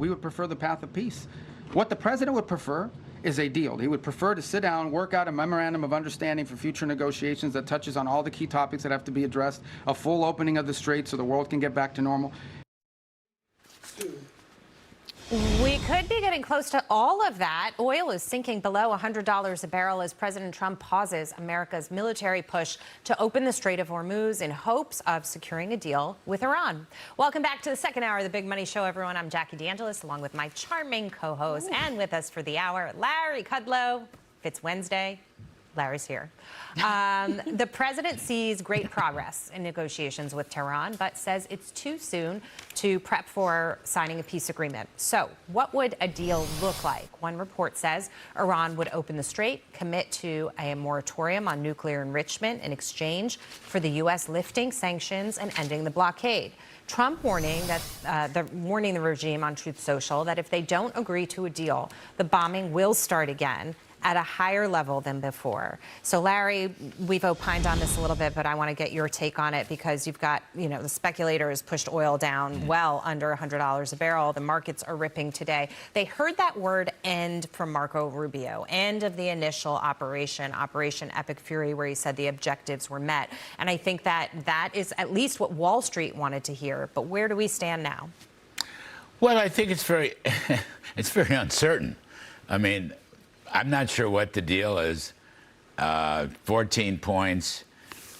we would prefer the path of peace. What the president would prefer is a deal. He would prefer to sit down, work out a memorandum of understanding for future negotiations that touches on all the key topics that have to be addressed, a full opening of the strait so the world can get back to normal. We could be getting close to all of that. Oil is sinking below $100 a barrel as President Trump pauses America's military push to open the Strait of Hormuz in hopes of securing a deal with Iran. Welcome back to the second hour of the Big Money Show, everyone. I'm Jackie DeAngelis, along with my charming co-host, and with us for the hour, Larry Kudlow. If it's Wednesday, Larry's here. The president sees great progress in negotiations with Tehran, but says it's too soon to prep for signing a peace agreement. So what would a deal look like? One report says Iran would open the strait, commit to a moratorium on nuclear enrichment in exchange for the U.S. lifting sanctions and ending the blockade. Trump warning the regime on Truth Social that if they don't agree to a deal, the bombing will start again at a higher level than before. So, Larry, we've opined on this a little bit, but I want to get your take on it because you've got, the speculators pushed oil down well under $100 a barrel. The markets are ripping today. They heard that word end from Marco Rubio, end of the initial Operation Epic Fury, where he said the objectives were met. And I think that is at least what Wall Street wanted to hear. But where do we stand now? Well, I think it's very, it's very uncertain. I mean, I'm not sure what the deal is. 14 points,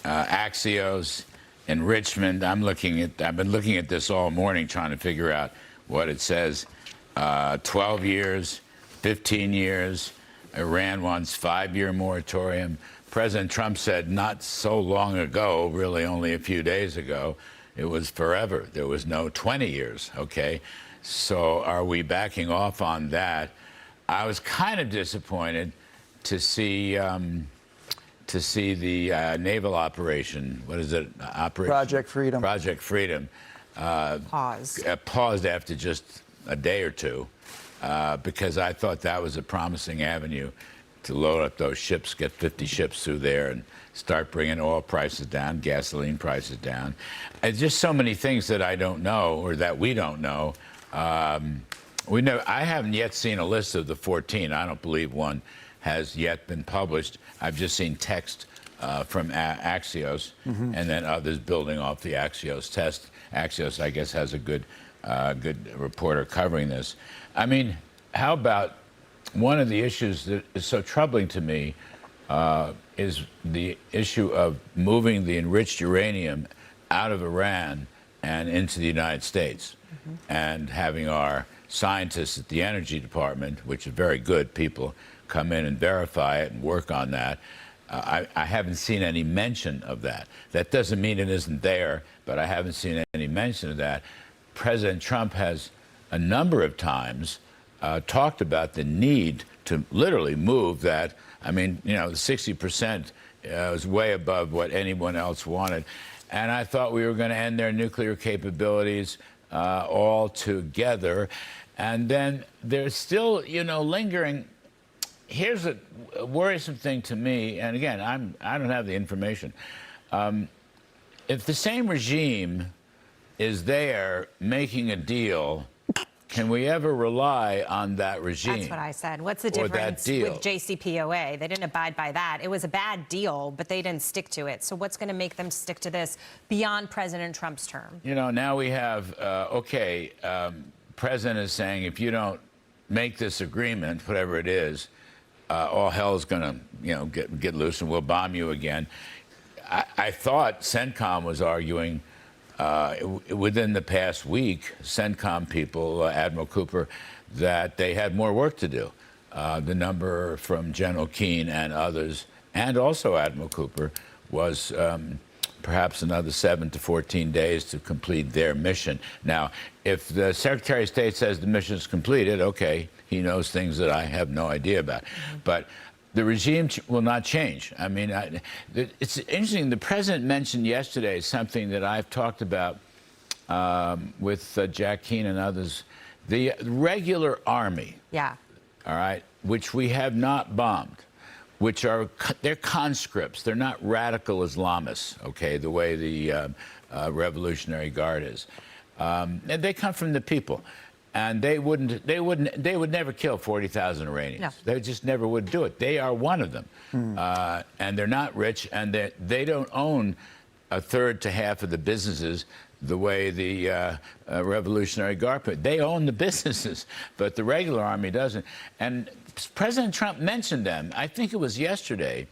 Axios, enrichment. I've been looking at this all morning trying to figure out what it says. 12 years, 15 years. Iran wants 5-year moratorium. President Trump said not so long ago, really only a few days ago, it was forever. There was no 20 years, okay? So are we backing off on that? I was kind of disappointed to see the naval operation. What is it? Project Freedom. Project Freedom. Paused after just a day or two, because I thought that was a promising avenue to load up those ships, get 50 ships through there, and start bringing oil prices down, gasoline prices down. It's just so many things that I don't know, or that we don't know. I haven't yet seen a list of the 14. I don't believe one has yet been published. I've just seen text from Axios, and then others building off the Axios test. Axios, I guess, has a good reporter covering this. I mean, how about one of the issues that is so troubling to me is the issue of moving the enriched uranium out of Iran and into the United States, and having our scientists at the Energy Department, which are very good people, come in and verify it and work on that. I haven't seen any mention of that. That doesn't mean it isn't there, but I haven't seen any mention of that. President Trump has a number of times talked about the need to literally move that. I mean, the 60% was way above what anyone else wanted. And I thought we were going to end their nuclear capabilities all together. And then there's still, lingering. Here's a worrisome thing to me, and again, I don't have the information. If the same regime is there making a deal, can we ever rely on that regime? That's what I said. What's the difference with JCPOA? They didn't abide by that. It was a bad deal, but they didn't stick to it. So what's going to make them stick to this beyond President Trump's term? Now we have, President is saying if you don't make this agreement, whatever it is, all hell is going to get loose and we'll bomb you again. I thought CENTCOM was arguing within the past week, CENTCOM people, Admiral Cooper, that they had more work to do. The number from General Keane and others, and also Admiral Cooper, was perhaps another 7 to 14 days to complete their mission. Now, if the Secretary of State says the mission is completed, okay, he knows things that I have no idea about. But the regime will not change. I mean, it's interesting. The president mentioned yesterday something that I've talked about with Jack Keane and others. The regular army, all right, which we have not bombed, which they're conscripts. They're not radical Islamists, okay, the way the Revolutionary Guard is. And they come from the people. And they would never kill 40,000 Iranians. No. They just never would do it. They are one of them. And they're not rich, and they don't own a third to half of the businesses the way the Revolutionary Guard put. They own the businesses, but the regular army doesn't. And President Trump mentioned them, I think it was yesterday,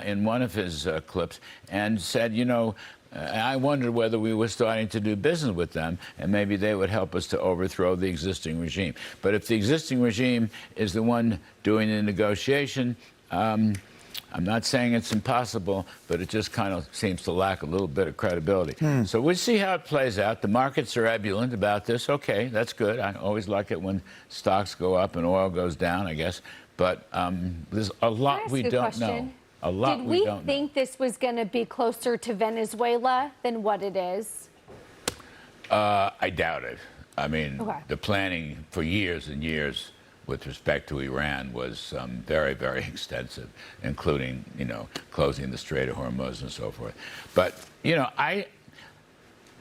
in one of his clips, and said, you know, I wondered whether we were starting to do business with them, and maybe they would help us to overthrow the existing regime. But if the existing regime is the one doing the negotiation, I'm not saying it's impossible, but it just kind of seems to lack a little bit of credibility. So we'll see how it plays out. The markets are ebullient about this. Okay, that's good. I always like it when stocks go up and oil goes down, I guess. But there's a lot we don't know. A lot Did we we don't think this was going to be closer to Venezuela than what it is? I doubt it. I mean, Okay. the planning for years and years with respect to Iran was very, very extensive, including, you know, closing the Strait of Hormuz and so forth. But, you know,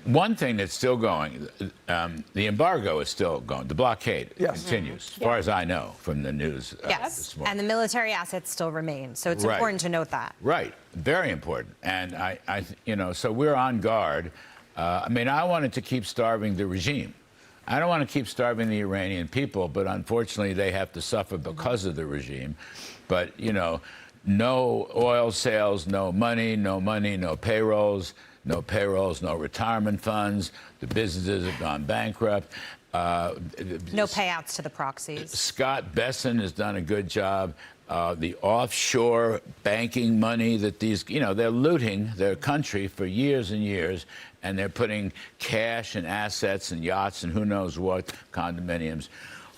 one thing that's still going, the embargo is still going. The blockade continues, as far as I know from the news Yes, this morning. and the military assets still remain. So it's Right. important to note that. Right, very important. And you know, so we're on guard. I mean, I wanted to keep starving the regime. I don't want to keep starving the Iranian people, but unfortunately they have to suffer because of the regime. But, you know, no oil sales, no money, no payrolls, no retirement funds. The businesses have gone bankrupt. No payouts to the proxies. Scott Besson has done a good job. The offshore banking money that these, you know, they're looting their country for years and years, and they're putting cash and assets and yachts and who knows what, condominiums,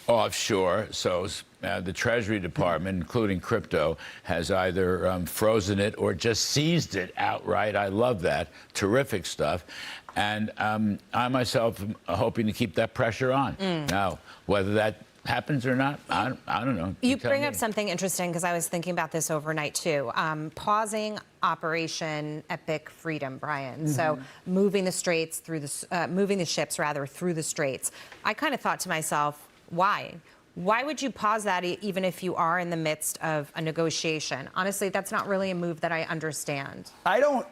offshore. So the Treasury Department, including crypto, has either frozen it or just seized it outright. I love that. Terrific stuff. And I myself am hoping to keep that pressure on. Now, whether that happens or not, I don't know. You tell bring me. up something interesting because I was thinking about this overnight too. Pausing Operation Epic Freedom, Brian. So moving the straits through the moving the ships rather through the straits. I kind of thought to myself, why? Why would you pause that even if you are in the midst of a negotiation? Honestly, that's not really a move that I understand. I don't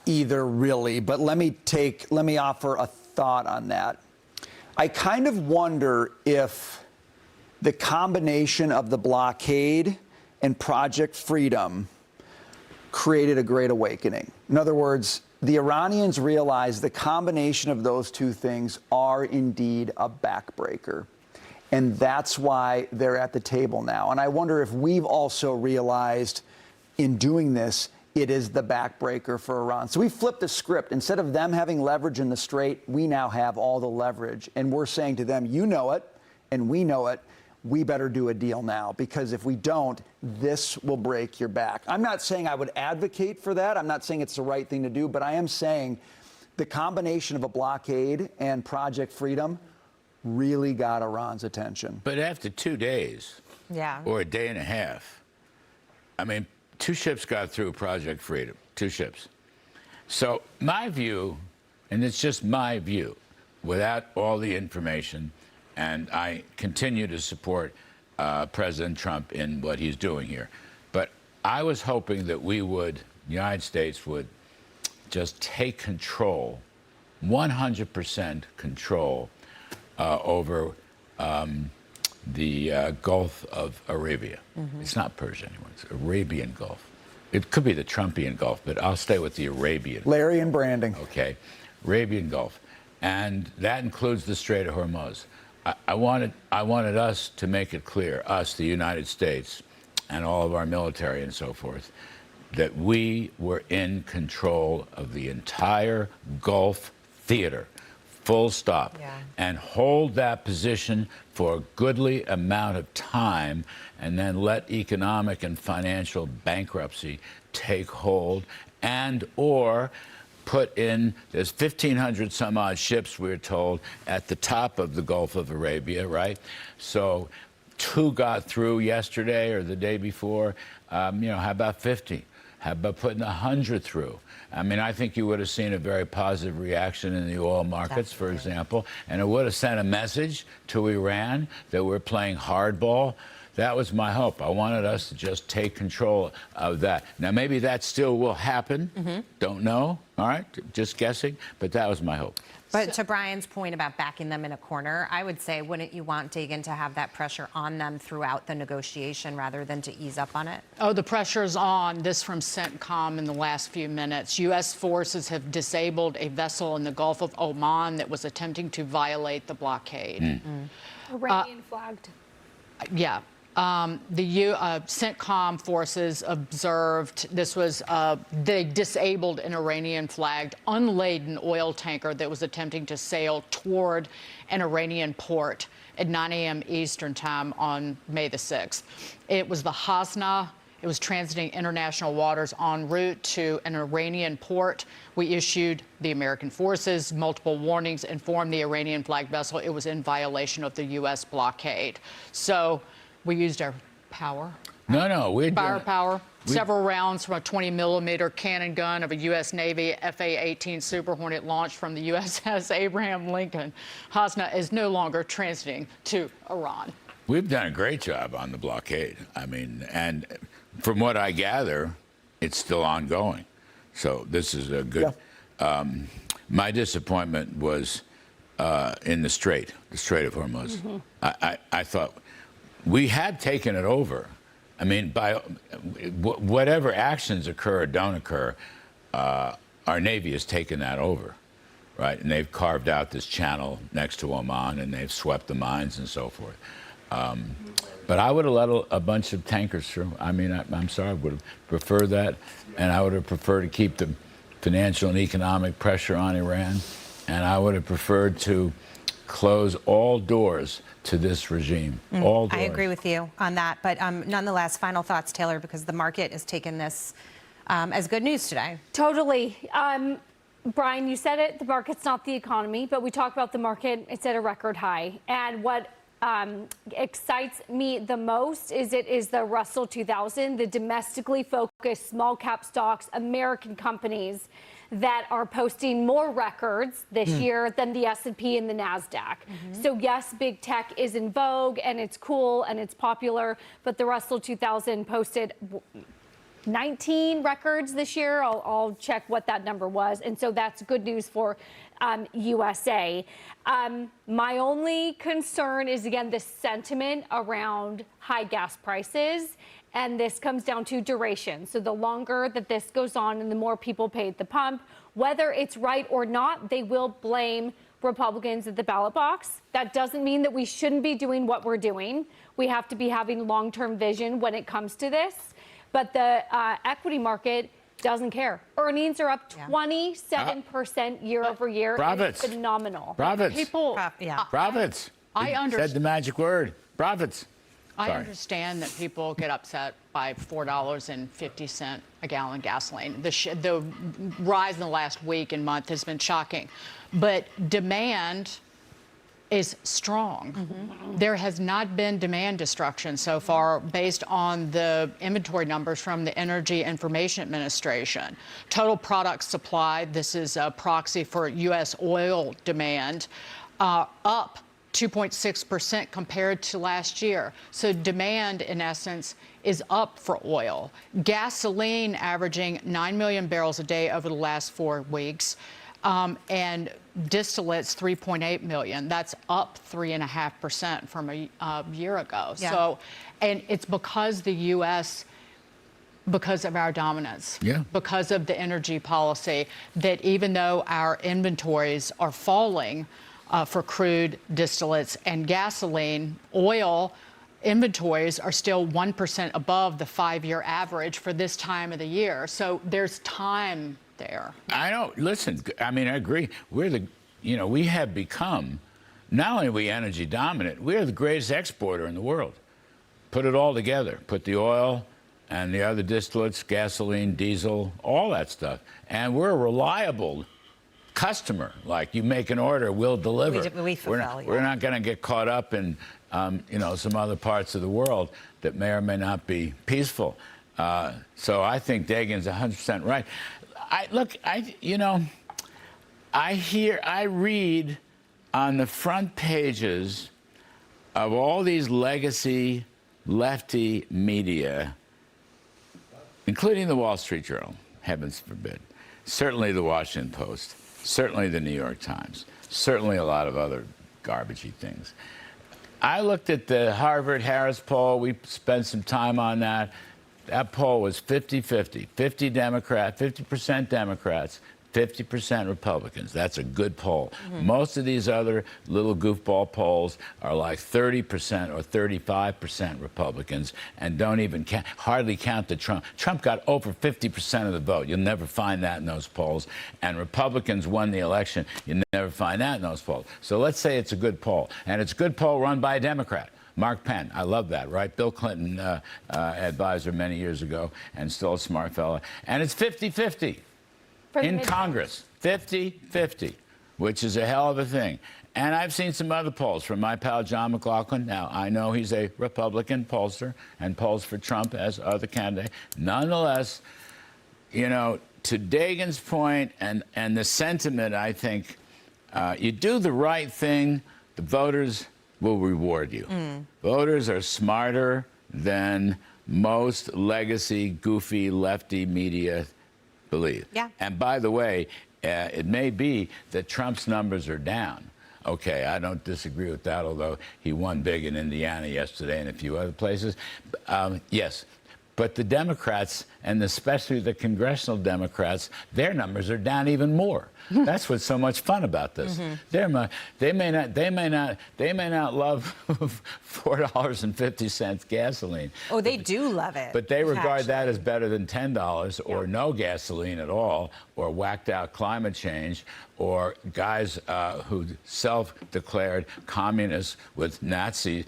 either, really, but let me offer a thought on that. I kind of wonder if the combination of the blockade and Project Freedom created a great awakening. In other words, the Iranians realized the combination of those two things are indeed a backbreaker. And that's why they're at the table now. And I wonder if we've also realized in doing this, it is the backbreaker for Iran. So we flipped the script. Instead of them having leverage in the strait, we now have all the leverage. And we're saying to them, you know it, and we know it. We better do a deal now, because if we don't, this will break your back. I'm not saying I would advocate for that. I'm not saying it's the right thing to do, but I am saying the combination of a blockade and Project Freedom really got Iran's attention. But after 2 days, Yeah. or a day and a half, I mean, 2 ships got through Project Freedom, 2 ships. So my view, and it's just my view, without all the information, and I continue to support President Trump in what he's doing here, but I was hoping that we would, the United States would just take control, 100% control over the Gulf of Arabia. It's not Persia anymore, it's Arabian Gulf. It could be the Trumpian Gulf, but I'll stay with the Arabian. Larry and Branding. Okay, Arabian Gulf. And that includes the Strait of Hormuz. I wanted us to make it clear, us, the United States, and all of our military and so forth, that we were in control of the entire Gulf theater, full stop, and hold that position for a goodly amount of time, and then let economic and financial bankruptcy take hold, and or put in, there's 1,500 some odd ships, we're told, at the top of the Gulf of Arabia, right? So 2 got through yesterday or the day before. You know, how about 50? How about putting 100 through? I mean, I think you would have seen a very positive reaction in the oil markets, for example, and it would have sent a message to Iran that we're playing hardball. That was my hope. I wanted us to just take control of that. Now, maybe that still will happen. Don't know. All right, just guessing. But that was my hope. But to Brian's point about backing them in a corner, I would say, wouldn't you want Dagan to have that pressure on them throughout the negotiation rather than to ease up on it? Oh, the pressure's on. This from CENTCOM in the last few minutes. U.S. forces have disabled a vessel in the Gulf of Oman that was attempting to violate the blockade. Iranian flagged. Yeah. The CENTCOM forces observed this was, they disabled an Iranian-flagged unladen oil tanker that was attempting to sail toward an Iranian port at 9 a.m. Eastern time on May the 6th. It was the Hasna. It was transiting international waters en route to an Iranian port. We issued the American forces multiple warnings, informed the Iranian-flagged vessel it was in violation of the U.S. blockade. So we used our power. No, we Firepower. Several rounds from a 20-millimeter cannon gun of a U.S. Navy FA-18 Super Hornet launched from the USS Abraham Lincoln. Hasna is no longer transiting to Iran. We've done a great job on the blockade. I mean, and from what I gather, it's still ongoing. So this is a good. Yeah. My disappointment was in the Strait of Hormuz. I thought we had taken it over. I mean, by whatever actions occur or don't occur, our Navy has taken that over, right? And they've carved out this channel next to Oman, and they've swept the mines and so forth. But I would have let a bunch of tankers through. I mean, I'm sorry, I would have preferred that, and I would have preferred to keep the financial and economic pressure on Iran, and I would have preferred to close all doors to this regime. All doors. I agree with you on that. But nonetheless, final thoughts, Taylor, because the market has taken this as good news today. Totally. Brian, you said it, the market's not the economy, but we talk about the market, it's at a record high. And what excites me the most is it is the Russell 2000, the domestically focused small cap stocks, American companies that are posting more records this year than the S&P and the NASDAQ. So yes, big tech is in vogue and it's cool and it's popular, but the Russell 2000 posted 19 records this year. I'll check what that number was. And so that's good news for USA. My only concern is, again, the sentiment around high gas prices. And this comes down to duration. So the longer that this goes on and the more people pay at the pump, whether it's right or not, they will blame Republicans at the ballot box. That doesn't mean that we shouldn't be doing what we're doing. We have to be having long-term vision when it comes to this. But the equity market doesn't care. Earnings are up 27% year over year. Profits. It's phenomenal. Profits. People, Profits. I understand. Said the magic word. Profits. I understand that people get upset by $4.50 a gallon gasoline. The rise in the last week and month has been shocking. But demand is strong. There has not been demand destruction so far based on the inventory numbers from the Energy Information Administration. Total product supply, this is a proxy for U.S. oil demand, up 2.6% compared to last year. So demand, in essence, is up for oil. Gasoline averaging 9 million barrels a day over the last 4 weeks. And distillates 3.8 million. That's up 3.5% from a year ago. Yeah. So, and it's because the U.S., because of our dominance, because of the energy policy, that even though our inventories are falling for crude, distillates, and gasoline, oil inventories are still 1% above the 5-year average for this time of the year. So there's time there. I know. Listen, I mean, I agree. We have become, not only are we energy dominant, we're the greatest exporter in the world. Put it all together. Put the oil and the other distillates, gasoline, diesel, all that stuff. And we're a reliable customer. Like, you make an order, we'll deliver. We fulfill, we're not going to get caught up in, some other parts of the world that may or may not be peaceful. So I think Dagan's 100% right. I read on the front pages of all these legacy lefty media, including the Wall Street Journal, heavens forbid, certainly the Washington Post, certainly the New York Times, certainly a lot of other garbagey things. I looked at the Harvard-Harris poll. We spent some time on that. That poll was 50-50, 50% Democrats, 50% Republicans. That's a good poll. Most of these other little goofball polls are like 30% or 35% Republicans and don't even hardly count the Trump. Trump got over 50% of the vote. You'll never find that in those polls. And Republicans won the election. You'll never find that in those polls. So let's say it's a good poll. And it's a good poll run by a Democrat. Mark Penn, I love that, right? Bill Clinton advisor many years ago and still a smart fella. And it's 50-50. In Congress, 50-50, which is a hell of a thing. And I've seen some other polls from my pal John McLaughlin. Now, I know he's a Republican pollster and polls for Trump as other candidates. Nonetheless, you know, to Dagan's point and the sentiment, I think, you do the right thing, the voters will reward you. Voters are smarter than most legacy, goofy, lefty media believe. Yeah. And by the way, it may be that Trump's numbers are down. Okay, I don't disagree with that, although he won big in Indiana yesterday and a few other places. Yes, but the Democrats, and especially the congressional Democrats, their numbers are down even more. That's what's so much fun about this. They may not love $4.50 gasoline. Oh, they do love it. But they regard that as better than $10 or no gasoline at all, or whacked out climate change, or guys who self-declared communists with Nazi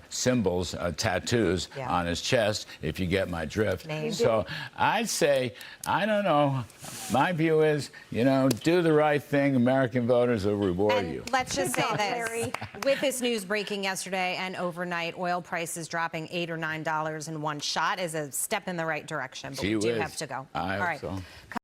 symbols, tattoos on his chest, if you get my drift. So I'd say, I don't know, my view is, you know, do the right thing. American voters will reward you. Let's just say this. With this news breaking yesterday and overnight, oil prices dropping $8 or $9 in one shot is a step in the right direction, but we do have to go. I All hope right. so.